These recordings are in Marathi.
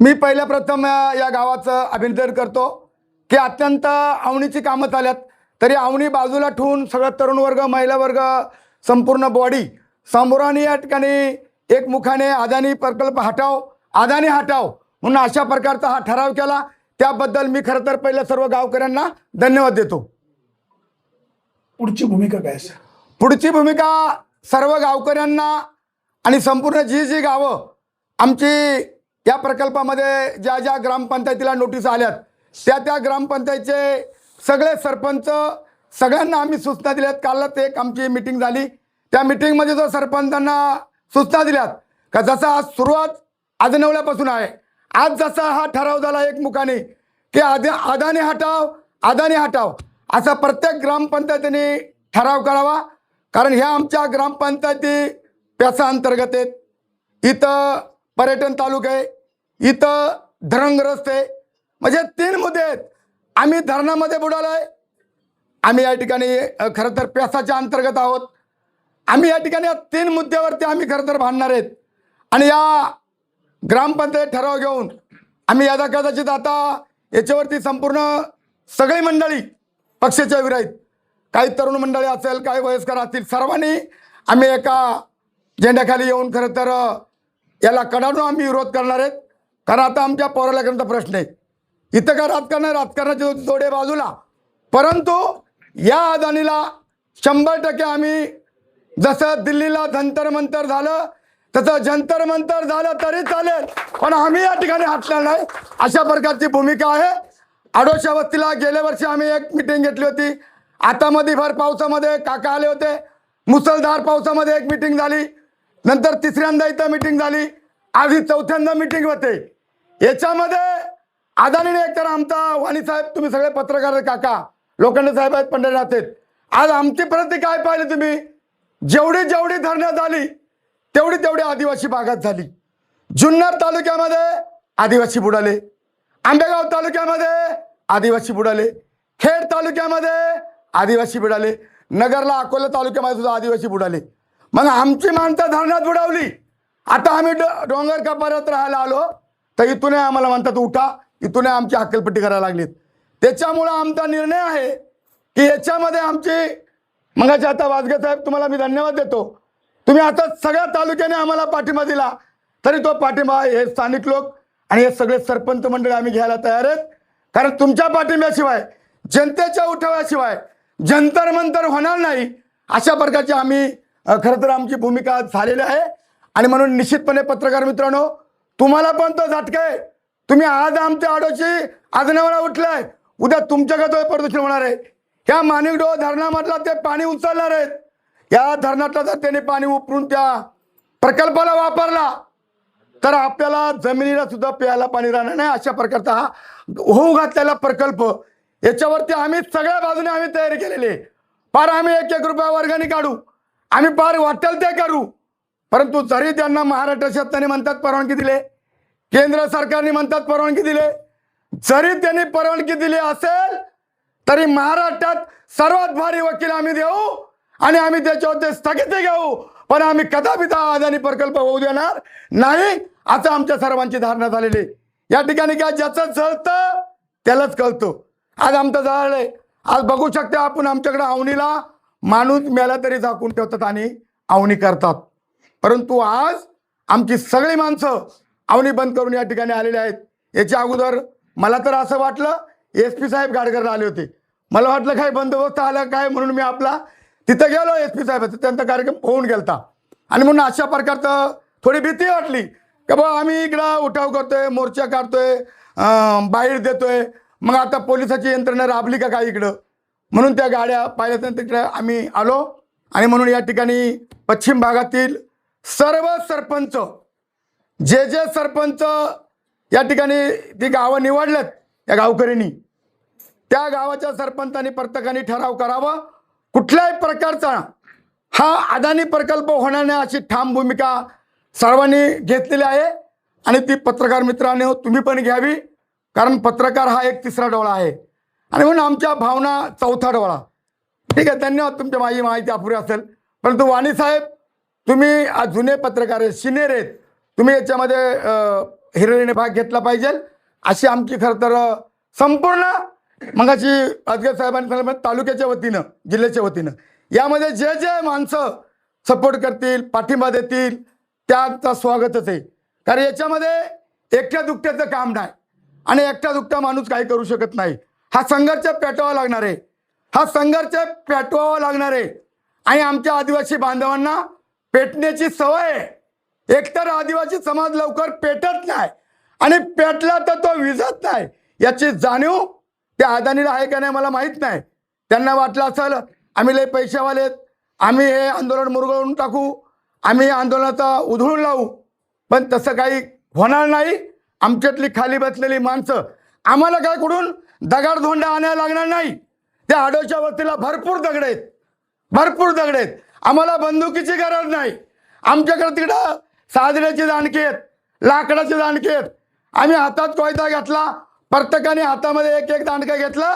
मी पहिल्या प्रथम या गावाचं अभिनंदन करतो की अत्यंत आवणीची कामं झाल्यात, तरी आवणी बाजूला ठेवून सगळं तरुण वर्ग, महिला वर्ग, संपूर्ण बॉडी समोराने या ठिकाणी एकमुखाने अदानी प्रकल्प हटाव, अदानी हटाव म्हणून अशा प्रकारचा हा ठराव केला। त्याबद्दल मी खरं तर पहिल्या सर्व गावकऱ्यांना धन्यवाद देतो। पुढची भूमिका काय असेल? पुढची भूमिका सर्व गावकऱ्यांना आणि संपूर्ण जी गावं आमची या प्रकल्पामध्ये ज्या ज्या ग्रामपंचायतीला नोटीस आल्यात त्या ग्रामपंचायतीचे सगळे सरपंच सगळ्यांना आम्ही सूचना दिल्यात। कालच एक आमची मीटिंग झाली, त्या मीटिंगमध्ये जो सरपंचांना सूचना दिल्यात का जसा आज सुरुवात आदनवल्यापासून आहे, आज जसा हा ठराव झाला एकमुखाने की अदानी हटाव, अदानी हटाव, असा प्रत्येक ग्रामपंचायतीने ठराव करावा। कारण ह्या आमच्या ग्रामपंचायती प्यासा अंतर्गत आहेत, इथं पर्यटन तालुका आहे, इथं धरणग्रस्त आहे, म्हणजे 3 मुद्दे आहेत। आम्ही धरणामध्ये बुडालोय, आम्ही या ठिकाणी खरं तर प्यासाच्या अंतर्गत आहोत। आम्ही या ठिकाणी या 3 मुद्द्यावरती आम्ही खरं तर भांडणार आहेत आणि या ग्रामपंचायत ठराव घेऊन आम्ही कदाचित आता याच्यावरती संपूर्ण सगळी मंडळी पक्षाच्या विरोधात, काही तरुण मंडळी असेल, काही वयस्कर असतील, सर्वांनी आम्ही एका झेंड्याखाली येऊन खरं तर याला कडाडून आम्ही विरोध करणार आहेत। कारण आता आमच्या पोरालेकरांचा प्रश्न आहे, इथं का राजकारणाचे जोडे बाजूला, परंतु या अदानीला 100% आम्ही जसं दिल्लीला जंतर मंतर झालं तसं जंतर मंतर झालं तरी चालेल, पण आम्ही या ठिकाणी हटणार नाही, अशा प्रकारची भूमिका आहे। आडोशा वस्तीला गेल्या वर्षी आम्ही एक मीटिंग घेतली होती, आता मध्ये भर पावसामध्ये काका आले होते, मुसळधार पावसामध्ये एक मीटिंग झाली, नंतर तिसऱ्यांदा इथं मीटिंग झाली, आज ही 4थ्यांदा मीटिंग होते। याच्यामध्ये अदानीने एकतर आमचा वाणी साहेब, तुम्ही सगळे पत्रकार काका, लोखंडे साहेब आहेत, पंढरीनाथ आहेत, आज आमची प्रति काय पाहिली तुम्ही, जेवढी जेवढी धरण्यात आली तेवढी आदिवासी भागात झाली। जुन्नर तालुक्यामध्ये आदिवासी बुडाले, आंबेगाव तालुक्यामध्ये आदिवासी बुडाले, खेड तालुक्यामध्ये आदिवासी बुडाले, नगरला अकोला तालुक्यामध्ये सुद्धा आदिवासी बुडाले। मग आमची माणसं धरणात बुडावली, आता आम्ही डोंगर कपारात राहायला आलो तर इथून आम्हाला म्हणतात उठा, इथून आमची हक्कलपट्टी करायला लागलीत। त्याच्यामुळं आमचा निर्णय आहे की याच्यामध्ये आमची मगाशी आता वाजगे साहेब, तुम्हाला मी धन्यवाद देतो, तुम्ही आता सगळ्या तालुक्याने आम्हाला पाठिंबा दिला, तरी तो पाठिंबा हे स्थानिक लोक आणि हे सगळे सरपंच मंडळी आम्ही घ्यायला तयार आहेत। कारण तुमच्या पाठिंब्याशिवाय, जनतेच्या उठाव्याशिवाय जंतर मंतर होणार नाही, अशा प्रकारची आम्ही खरं तर आमची भूमिका झालेली आहे। आणि म्हणून निश्चितपणे पत्रकार मित्रांनो, तुम्हाला पण तो झटका आहे, तुम्ही आज आमच्या आडोशी आदनवळा उठलाय, उद्या तुमच्याकडे प्रदूषण होणार आहे। ह्या माणिकडोह धरणामधला ते पाणी उचलणार आहेत, या धरणातला जर त्याने पाणी उपरून त्या प्रकल्पाला वापरला तर आपल्याला जमिनीला सुद्धा प्यायला पाणी राहणार नाही, अशा प्रकारचा हा होऊ घातलेला प्रकल्प, याच्यावरती आम्ही सगळ्या बाजूने आम्ही तयारी केलेली आहे। पार आम्ही 1-1 रुपया वर्गणी काढू, आम्ही पार वाटेल ते करू, परंतु जरी त्यांना महाराष्ट्र शासनाने म्हणतात परवानगी दिले, केंद्र सरकारने म्हणतात परवानगी दिले, जरी त्यांनी परवानगी दिली असेल तरी महाराष्ट्रात सर्वात भारी वकील आम्ही देऊ आणि आम्ही त्याच्यावर स्थगिती घेऊ, पण आम्ही कदापि अदानी प्रकल्प होऊ देणार नाही, असं आमच्या सर्वांची धारणा झालेली। या ठिकाणी काय ज्याचं जळतं त्यालाच कळतं, आज आमचं जळलंय। आज बघू शकता आपण आमच्याकडे आवणीला माणूस मेला तरी झाकून ठेवतात आणि आवणी करतात, परंतु आज आमची सगळी माणसं आवणी बंद करून या ठिकाणी आलेली आहेत। याच्या अगोदर मला तर असं वाटलं SP साहेब गाडगरला आले होते, मला वाटलं काय बंदोबस्त आला काय, म्हणून मी आपला तिथं गेलो, SP साहेबाचा त्यांचा कार्यक्रम होऊन गेलता आणि म्हणून अशा प्रकारचं थोडी भीती वाटली की बाबा आम्ही इकडं उठाव करतोय, मोर्चा काढतोय, बाहेर देतोय, मग आता पोलिसाची यंत्रणा राबली का काय इकडं, म्हणून त्या गाड्या पाहिल्यानंतर तिकडे आम्ही आलो। आणि म्हणून या ठिकाणी पश्चिम भागातील सर्व सरपंच, जे सरपंच या ठिकाणी ती गावं निवडलेत, या गावकऱ्यांनी त्या गावाच्या सरपंचांनी प्रत्येकाने ठराव करावा, कुठल्याही प्रकारचा हा अदानी प्रकल्प होणार नाही अशी ठाम भूमिका सर्वांनी घेतलेली आहे। आणि ती पत्रकार मित्रांनो तुम्ही पण घ्यावी, कारण पत्रकार हा एक तिसरा डोळा आहे आणि म्हणून आमच्या भावना 4था डोळा। ठीक आहे, धन्यवाद, तुमच्या माझी माहिती अपुरी असेल, परंतु वाणी साहेब तुम्ही जुने पत्रकार आहेत, सिनियर आहेत, तुम्ही याच्यामध्ये हिरिरीने भाग घेतला पाहिजे अशी आमची खरं तर संपूर्ण मगाशी अध्यक्ष साहेबांनी सांगितलं तालुक्याच्या वतीनं जिल्ह्याच्या वतीनं यामध्ये जे जे माणसं सपोर्ट करतील पाठिंबा देतील त्याचं स्वागतच आहे. कारण याच्यामध्ये एकट्या दुकट्याचं काम नाही आणि एकटा दुकटा माणूस काही करू शकत नाही. हा संघर्ष पेटवावा लागणार आहे, हा संघर्ष पेटवावा लागणार आहे. आणि आमच्या आदिवासी बांधवांना पेटण्याची सवय आहे. एकतर आदिवासी समाज लवकर पेटत नाही आणि पेटला तर तो विझत नाही याची जाणीव त्या अदानीला आहे का नाही मला माहीत नाही. त्यांना वाटलं असेल आम्ही लय पैशावालेत, आम्ही हे आंदोलन मुरगळून टाकू, आम्ही आंदोलनाचा उधळून लावू, पण तसं काही होणार नाही. आमच्यातली खाली बसलेली माणसं आम्हाला काय कुठून दगडधोंडा आणायला लागणार नाही. त्या आडोच्या वस्तीला भरपूर दगड आहेत, भरपूर दगड आहेत. आम्हाला बंदुकीची गरज नाही. आमच्याकडे तिकडं साधण्याचे दांडके आहेत, लाकडाचे दांडके आहेत. आम्ही हातात कोयता घेतला, प्रत्येकाने हातामध्ये एक एक दांडका घेतला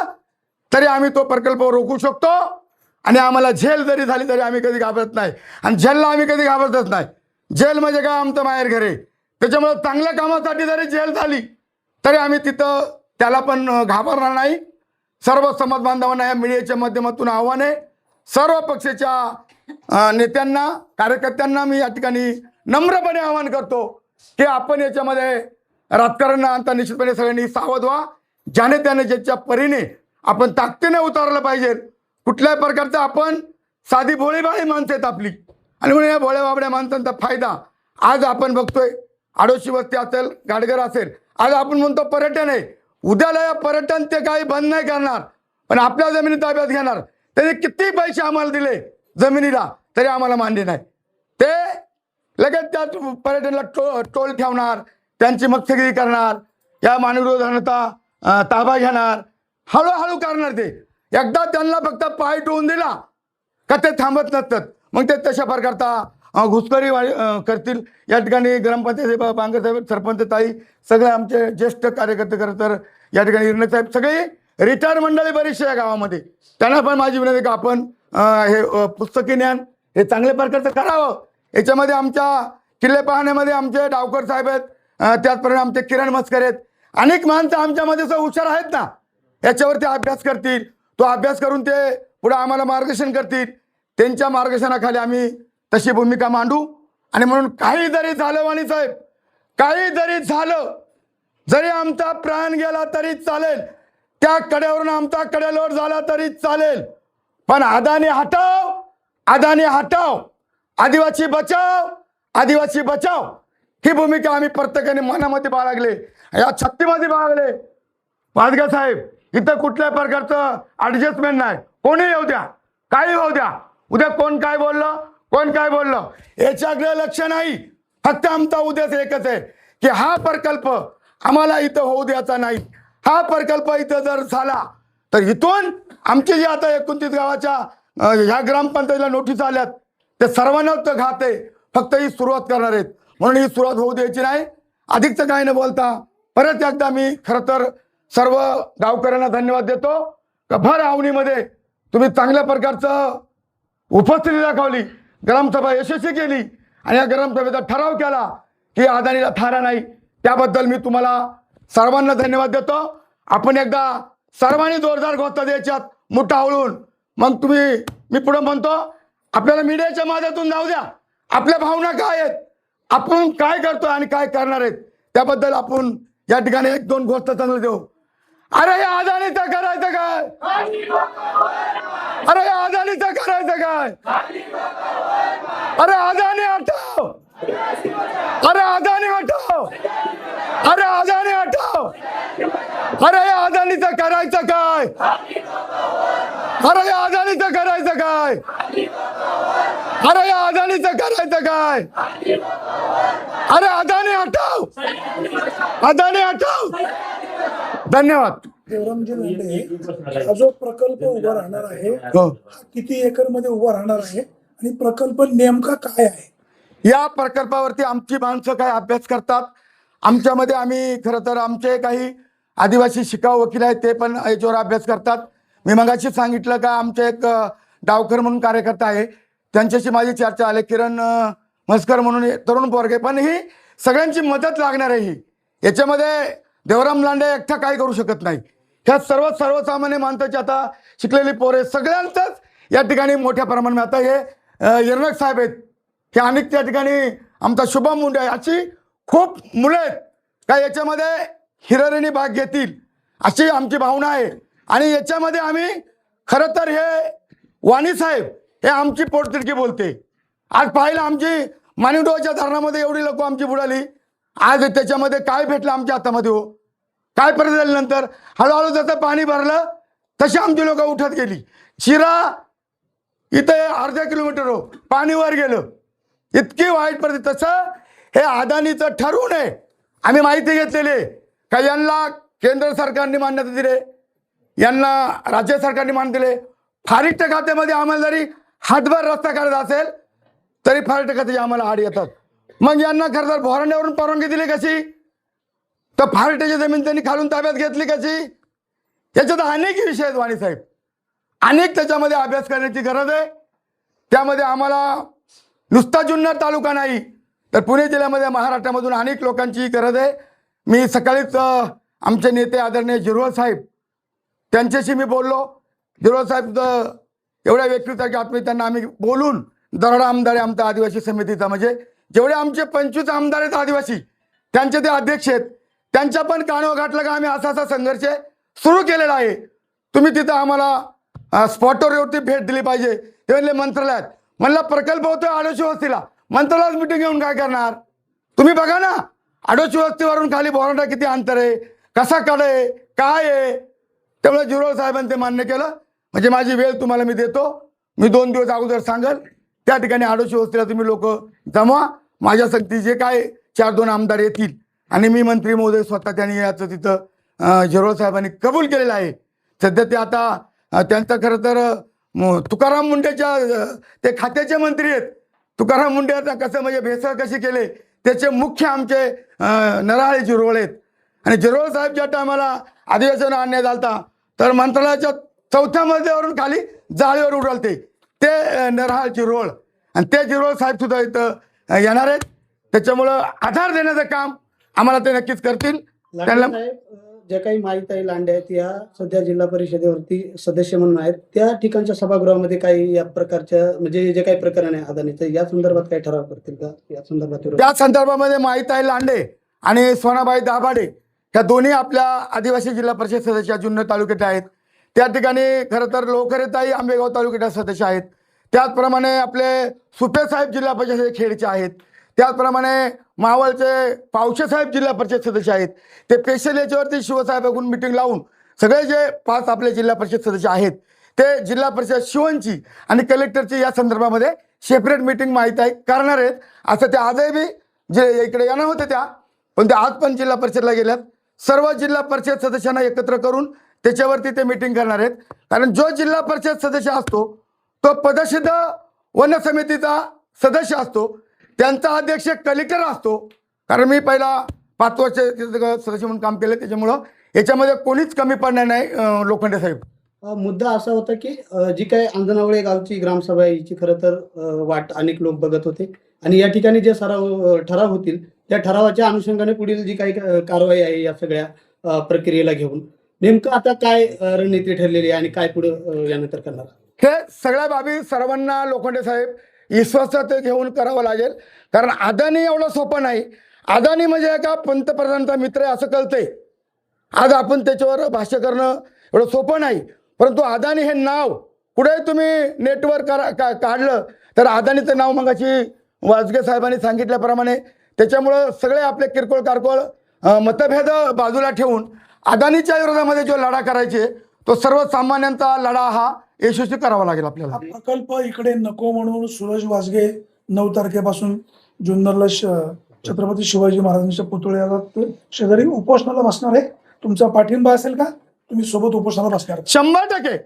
तरी आम्ही तो प्रकल्प रोखू शकतो. आणि आम्हाला झेल जरी झाली तरी आम्ही कधी घाबरत नाही आणि झेलला आम्ही कधी घाबरतच नाही. जेल म्हणजे काय आमचं माहेर घर आहे. त्याच्यामुळे चांगल्या कामासाठी जरी जेल झाली तरी आम्ही तिथं त्याला पण घाबरणार नाही. सर्व समाज बांधवांना या मीडियाच्या माध्यमातून आव्हान आहे. सर्व पक्षाच्या नेत्यांना कार्यकर्त्यांना मी या ठिकाणी नम्रपणे आवाहन करतो की आपण याच्यामध्ये राजकारण आणता निश्चितपणे सगळ्यांनी सावध व्हा. ज्याने त्याने ज्याच्या परीने आपण ताकदीने उतरलं पाहिजे. कुठल्याही प्रकारचा आपण साधी भोळीभाळी माणसं आहेत आपली आणि म्हणून या भोळ्या बाबड्या माणसांचा फायदा आज आपण बघतोय. आडोशी वस्ती असेल, गाडगर असेल, आज आपण म्हणतो पर्यटन आहे. उद्याला या पर्यटन ते काही बंद नाही करणार पण आपल्या जमिनी ताब्यात घेणार. त्याने किती पैसे आम्हाला दिले जमिनीला तरी आम्हाला मान्य नाही. ते लगेच त्या पर्यटनाला टोल ठेवणार, त्यांची मत्स्यगिरी करणार, या मानवी धरणाचा ताबा घेणार, हळूहळू करणार. ते एकदा त्यांना फक्त पाय ठेवून दिला का ते थांबत नसतात. मग ते तशा प्रकारचा घुसखोरी करतील. या ठिकाणी ग्रामपंचायत बांगर साहेब, सरपंच ताई, सगळे आमचे ज्येष्ठ कार्यकर्ते खरं तर या ठिकाणी इरणे साहेब, सगळी रिटायर मंडळी बरीचशी आहे गावामध्ये. त्यांना पण माझी विनंती की आपण हे पुस्तकी ज्ञान हे चांगल्या प्रकारचं करावं. याच्यामध्ये आमच्या किल्ले पाहण्यामध्ये आमचे डावकर साहेब आहेत, त्याचप्रमाणे आमचे किरण मस्कर आहेत. अनेक माणसं आमच्यामध्ये हुशार आहेत ना, याच्यावरती अभ्यास करतील. तो अभ्यास करून ते पुढे आम्हाला मार्गदर्शन करतील. त्यांच्या मार्गदर्शनाखाली आम्ही तशी भूमिका मांडू. आणि म्हणून काही जरी झालं वाणी साहेब, काही जरी झालं, जरी आमचा प्राण गेला तरी चालेल, त्या कड्यावरून आमचा कड्यालोट झाला तरी चालेल, पण अदानी हटाव, अदानी हटाव, आदिवासी बचाव, आदिवासी बचाव ही भूमिका आम्ही प्रत्येकाने मनामध्ये बाळगले, या छत्तीमध्ये बाळगले. वाजगा साहेब, इथं कुठल्या प्रकारचं ऍडजस्टमेंट नाही. कोणी येऊ द्या, काही होऊ द्या, उद्या कोण काय बोललं, कोण काय बोललं याच्याकडे लक्ष नाही. फक्त आमचा उद्देश एकच आहे की हा प्रकल्प आम्हाला इथं होऊ द्यायचा नाही. हा प्रकल्प इथं जर झाला तर इथून आमचे जे आता 29 गावाच्या ह्या ग्रामपंचायतीला नोटीस आल्यात ते सर्वांनाच घात आहे. फक्त ही सुरुवात करणार आहेत म्हणून ही सुरुवात होऊ द्यायची नाही. अधिकचं काय न बोलता परत एकदा मी खरं तर सर्व गावकऱ्यांना धन्यवाद देतो का भर आवणीमध्ये तुम्ही चांगल्या प्रकारचं उपस्थिती दाखवली, ग्रामसभा यशस्वी केली आणि या ग्रामसभेचा ठराव केला की अदानीला थारा नाही. त्याबद्दल मी तुम्हाला सर्वांना धन्यवाद देतो. आपण एकदा सर्वांनी जोरदार घोषणा द्यायच्यात मोठा हळून. मग तुम्ही मी पुढे म्हणतो आपल्याला मीडियाच्या माध्यमातून जाऊ द्या, आपल्या भावना काय आहेत, आपण काय करतो आणि काय करणार आहेत त्याबद्दल आपण या ठिकाणी एक दोन गोष्ट चांगलं देऊ. अरे या अदानीचं करायचं काय, अरे या अदानीचं करायचं काय, अरे अदानी हटाव, अरे अदानी हटाव, अरे अदानी हटाव, अरे या अदानीचं करायचं काय, अरे या अदानीचं करायचं काय, अरे या अदानीचं करायचं काय, अरे अदानी हटाव, अदानी हटाव. धन्यवाद. देवरामजी लांडे, हा जो प्रकल्प उभा राहणार आहे हो. हा किती एकर मध्ये उभा राहणार आहे आणि प्रकल्प नेमका काय आहे? या प्रकल्पावरती आमची माणसं काय अभ्यास करतात. आमच्यामध्ये आम्ही खरं तर आमचे काही आदिवासी शिकाऊ वकील आहेत ते पण याच्यावर अभ्यास करतात. मी मगाशी सांगितलं का आमचे एक डावकर म्हणून कार्यकर्ता आहे, त्यांच्याशी माझी चर्चा आली. किरण मस्कर म्हणून तरुण पोरगे, पण ही सगळ्यांची मदत लागणार आहे. ही याच्यामध्ये देवराम लांडे एकटा काही करू शकत नाही. ह्या सर्वसामान्य माणसाची आता शिकलेली पोरे सगळ्यांचंच या ठिकाणी मोठ्या प्रमाणात आता हे यर्नक साहेब आहेत, हे अनेक त्या ठिकाणी आमचा शुभम मुंडे आहे, अशी खूप मुलं आहेत का याच्यामध्ये हिरिरीने भाग घेतील अशी आमची भावना आहे. आणि याच्यामध्ये आम्ही खरं तर हे वाणी साहेब हे आमची पोटतिडकी बोलते. आज पाहिलं आमची मानिवडोच्या धरणामध्ये एवढी लोक आमची बुडाली, आज त्याच्यामध्ये काय भेटलं आमच्या हातामध्ये हो, काय परत झाल्यानंतर हळूहळू जसं पाणी भरलं तशी आमची लोक उठत गेली. शिरा इथे अर्धा किलोमीटर हो पाणी वर गेलं, इतकी वाईट परिस्थिती. तसं हे अदानीचं ठरवून आहे. आम्ही माहिती घेतलेली का यांना केंद्र सरकारने मान्यता दिले, यांना राज्य सरकारने मान्यता दिले. फारिष्ट खात्यामध्ये आम्हाला जरी हातभर रस्ता करायचा असेल तरी फारिष्ट खात्याची आम्हाला आड येतात. मग यांना खरं तर भोरांड्यावरून परवानगी दिली कशी, तर फारिष्टाची जमीन त्यांनी खालून ताब्यात घेतली कशी. याच्यात अनेक विषय आहेत वाणी साहेब, अनेक त्याच्यामध्ये अभ्यास करण्याची गरज आहे. त्यामध्ये आम्हाला नुसता जुन्नर तालुका नाही तर पुणे जिल्ह्यामध्ये महाराष्ट्रामधून अनेक लोकांची गरज आहे. मी सकाळीच आमचे नेते आदरणीय जिरवळ साहेब त्यांच्याशी मी बोललो. जिरवळ साहेब एवढ्या व्यक्तीचा आत्मीय त्यांना आम्ही बोलून दरोडा आमदार आमचा आदिवासी समितीचा, म्हणजे जेवढे आमचे 25 आमदार आहेत आदिवासी त्यांचे ते अध्यक्ष आहेत, त्यांच्या पण कानावर घातलं का आम्ही असा संघर्ष सुरू केलेला आहे. तुम्ही तिथं आम्हाला स्पॉटवरती भेट दिली पाहिजे. ते म्हणले मंत्रालयात. म्हणलं प्रकल्प होतोय आडोशी वस्तीला, मंत्रालयात मिटिंग घेऊन काय करणार तुम्ही बघा ना. आडोशी वस्तीवरून खाली बोरांडा किती अंतर आहे, कसा आहे, काय आहे. त्यामुळे जिरोळ साहेबांनी ते मान्य केलं. म्हणजे माझी वेळ तुम्हाला मी देतो, मी 2 दिवस अगोदर सांगेल त्या ठिकाणी आडोशी वस्तीला तुम्ही लोक जमवा. माझ्या संगती जे काय 4-2 आमदार येतील आणि मी मंत्री महोदय स्वतः त्यांनी याचं तिथं जिरोळ साहेबांनी कबूल केलेलं आहे. सध्या ते आता त्यांचं खरं तर तुकाराम मुंडेच्या ते खात्याचे मंत्री आहेत. तुकाराम मुंडे आता कसं म्हणजे भेसळ कशी केले त्याचे मुख्य आमचे नरहाळे जिरोळ आहेत. आणि जिरोळ साहेब ज्या टायमाला अधिवेशनाला अन्याय झालता तर मंत्रालयाच्या 4थ्या मजल्यावरून खाली जाळीवर उडवलते ते नरहाळ जिरोळ. आणि ते जिरोळ साहेब सुद्धा इथं येणार आहेत. त्याच्यामुळं आधार देण्याचं काम आम्हाला ते नक्कीच करतील. त्यांना ज्या काही माहिती लांडे आहेत या सध्या जिल्हा परिषदेवरती सदस्य म्हणून आहेत, त्या ठिकाणच्या सभागृहामध्ये काही या प्रकारच्या म्हणजे जे काही प्रकरण आहे अदानीचं या संदर्भात काही ठराव करतील का, या संदर्भात त्या संदर्भामध्ये माहिती लांडे आणि सोनाबाई दाभाडे ह्या दोन्ही आपल्या आदिवासी जिल्हा परिषद सदस्य जुन्नर तालुक्यात आहेत. त्या ठिकाणी खरं तर लोकरेताई आंबेगाव तालुक्याच्या सदस्य आहेत. त्याचप्रमाणे आपले सुपे साहेब जिल्हा परिषद खेडचे आहेत. त्याचप्रमाणे मावळचे पावशे साहेब जिल्हा परिषद सदस्य आहेत. ते स्पेशल याच्यावरती शिवसाहेबांकडून मिटिंग लावून सगळे जे 5 आपले जिल्हा परिषद सदस्य आहेत ते जिल्हा परिषद शिवणची आणि कलेक्टरची या संदर्भामध्ये सेपरेट मिटिंग माहिती आहे करणार आहेत. असं ते आजही बी जे इकडे येणार होते त्या, पण ते आज पण जिल्हा परिषदला गेल्यात. सर्व जिल्हा परिषद सदस्यांना एकत्र करून त्याच्यावरती ते मिटिंग करणार आहेत. कारण जो जिल्हा परिषद सदस्य असतो तो पदसिद्ध वन समितीचा सदस्य असतो, त्यांचा अध्यक्ष कलेक्टर असतो. कारण मी पहिला 5 वर्ष सदस्य म्हणून काम केलं, त्याच्यामुळं याच्यामध्ये कोणीच कमी पडणार नाही. लोखंडे साहेब मुद्दा असा होता की जी काही अंजनावळे गावची ग्रामसभा आहे हिची खरं तर वाट अनेक लोक बघत होते आणि या ठिकाणी जे ठराव होतील त्या ठरावाच्या अनुषंगाने पुढील जी काही कारवाई आहे या सगळ्या प्रक्रियेला घेऊन नेमकं आता काय रणनीती ठरलेली आहे आणि काय पुढे यानंतर करणार हे सगळ्या बाबी सर्वांना लोखंडे साहेब विश्वासात घेऊन करावं लागेल. कारण अदानी एवढं सोपं नाही. अदानी म्हणजे एका पंतप्रधानांचा मित्र आहे असं कळतंय. आज आपण त्याच्यावर भाष्य करणं एवढं सोपं नाही. परंतु अदानी हे नाव कुठे तुम्ही नेटवर काढलं तर अदानीचं नाव मगाशी वाजगे साहेबांनी सांगितल्याप्रमाणे त्याच्यामुळं सगळे आपले किरकोळ कारकोळ मतभेद बाजूला ठेवून अदानीच्या विरोधामध्ये जो लढा करायचे तो सर्वसामान्यांचा लढा हा यशस्वी करावा लागेल आपल्याला. हा प्रकल्प इकडे नको म्हणून सूरज वासगे 9 तारखेपासून जुन्नरला छत्रपती शिवाजी महाराजांच्या पुतळ्याला शेजारी उपोषणाला बसणार आहे. तुमचा पाठिंबा असेल का, तुम्ही सोबत उपोषणाला बसणार? 100%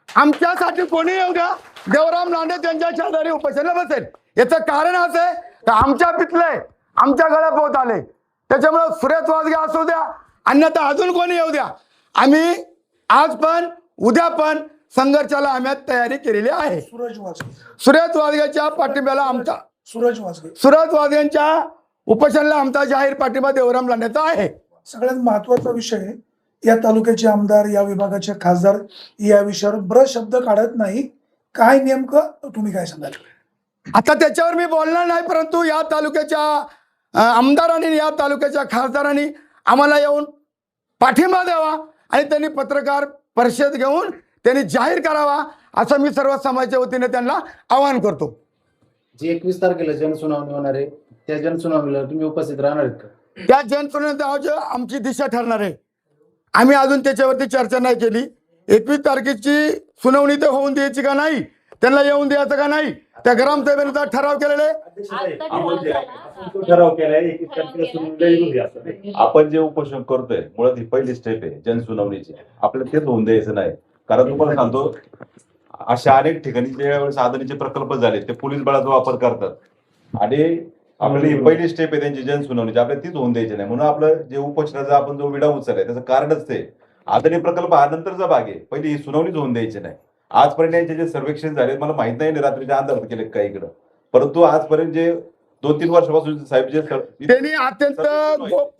आमच्यासाठी कोणी येऊ द्या, देवराम लांडे त्यांच्या शेजारी उपोषणाला बसेल. याचं कारण असं आहे की आमच्या पितले आमच्या गळ्यात पोत आले, त्याच्यामुळे सुरेश वाजगे असू द्या अन्यथा अजून कोणी येऊ द्या, आम्ही आज पण उद्या पण संघर्षाला आम्ही तयारी केलेली आहे. सुरेश वाजगेच्या पाठिंब्याला आमचा सुरेश वाजगेंच्या उपोषणाला आमचा जाहीर पाठिंबा देवराम लांडेचा आहे. सगळ्यात महत्वाचा विषय, या तालुक्याचे आमदार, या विभागाचे खासदार या विषयावर ब्र शब्द काढत नाही. काय नेमकं तुम्ही काय सांगाल? आता त्याच्यावर मी बोलणार नाही, परंतु या तालुक्याच्या आमदारांनी, या तालुक्याच्या खासदारांनी आम्हाला येऊन पाठिंबा द्यावा आणि त्यांनी पत्रकार परिषद घेऊन त्यांनी जाहीर करावा, असं मी सर्व समाजाच्या वतीने त्यांना आवाहन करतो. जी 21 तारखेला जनसुनावणी होणार आहे, त्या जनसुनावणीला तुम्ही उपस्थित राहणार आहेत का? त्या जनसुनावणीची आमची दिशा ठरणार आहे. आम्ही अजून त्याच्यावरती चर्चा नाही केली. 21 तारखेची सुनावणी तर होऊन द्यायची का नाही, त्यांना येऊन द्यायचं का नाही, त्या ग्रामसभेचा ठराव केलेला आहे. ठराव केलाय 21 तारखेला सुनावणीला येऊ द्या असं नाही. आपण जे उपोषण करतोय मुळात ही पहिली स्टेप आहे जनसुनावणीची. आपल्याला तेच होऊन द्यायचं नाही. कारण तुम्हाला सांगतो, अशा अनेक ठिकाणी जे साधनेचे प्रकल्प झाले ते पोलीस बळाचा वापर करतात आणि आपल्याला ही पहिली स्टेप आहे त्यांची जनसुनावणीची, आपल्याला तीच होऊन द्यायची नाही. म्हणून आपलं जे उपोषणाचा आपण जो विडा उचललाय त्याचं कारणच ते. आदरणीय प्रकल्प हा नंतरचा भाग आहे, पहिली ही सुनावणीच होऊन द्यायची नाही. आजपर्यंत यांचे जे सर्वेक्षण झाले मला माहित नाही रात्रीच्या अंधारात केले काही इकडं, परंतु आजपर्यंत जे 2-3 वर्षापासून साहेब जे त्यांनी अत्यंत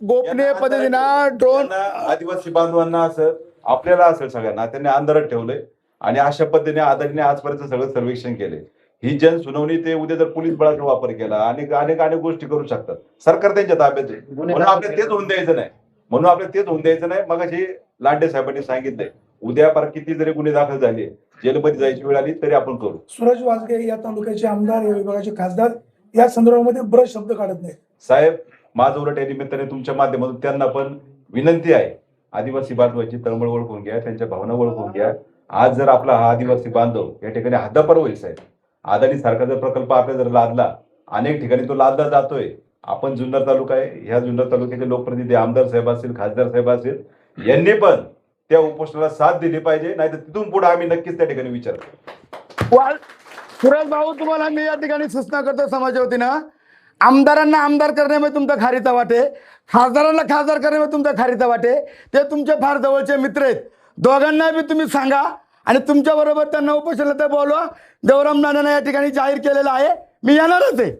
गोपनीय पद्धतीनं ड्रोन आदिवासी बांधवांना असं आपल्याला असेल सगळ्यांना त्यांनी अंधारात ठेवलंय आणि अशा पद्धतीने आदरणीने आजपर्यंत सगळं सर्वेक्षण केले. ही जन सुनावणी ते उद्या जर पोलीस बळाचा वापर केला अनेक अनेक अनेक गोष्टी करू शकतात. सरकार त्यांच्या ताब्यात आहे, म्हणून आपल्याला तेच होऊन द्यायचं नाही. मग लांडे साहेबांनी सांगितलंय उद्या पर किती जरी गुन्हे दाखल झाले, जेलमध्ये जायची वेळ आली तरी आपण करू. सूरज वाजगे या तालुक्याचे आमदार, या विभागाचे खासदार या संदर्भामध्ये ब्र शब्द काढत नाही. साहेब, माझं उलट या निमित्ताने तुमच्या माध्यमातून त्यांना पण विनंती आहे, आदिवासी बांधवांची तळमळ ओळखून घ्या, त्यांच्या भावना ओळखून घ्या. आज जर आपला हा आदिवासी बांधव या ठिकाणी हद्दपार होईल साहेब. अदानी सारखा जर प्रकल्प आपल्या जर लादला, अनेक ठिकाणी तो लादला जातोय. आपण जुन्नर तालुका आहे, ह्या जुन्नर तालुक्याचे लोकप्रतिनिधी आमदार साहेब असतील, खासदार साहेब असतील, यांनी पण त्या उपोषणाला साथ दिली पाहिजे. नाही तर तिथून पुढे आम्ही नक्कीच त्या ठिकाणी विचार करू. सुरेश भाऊ, तुम्हाला मी या ठिकाणी सूचना करतो समाजाच्या वतीनं, आमदारांना आमदार करण्यामध्ये तुमचा खारीचा वाटे, खासदारांना खासदार करण्यामध्ये तुमचा खारीचा वाटे. ते तुमचे फार जवळचे मित्र आहेत. दोघांना बी तुम्ही सांगा आणि तुमच्या बरोबर त्यांना उपोषणाला ते बोलवा. देवराम नानांना या ठिकाणी जाहीर केलेलं आहे, मी येणारच आहे.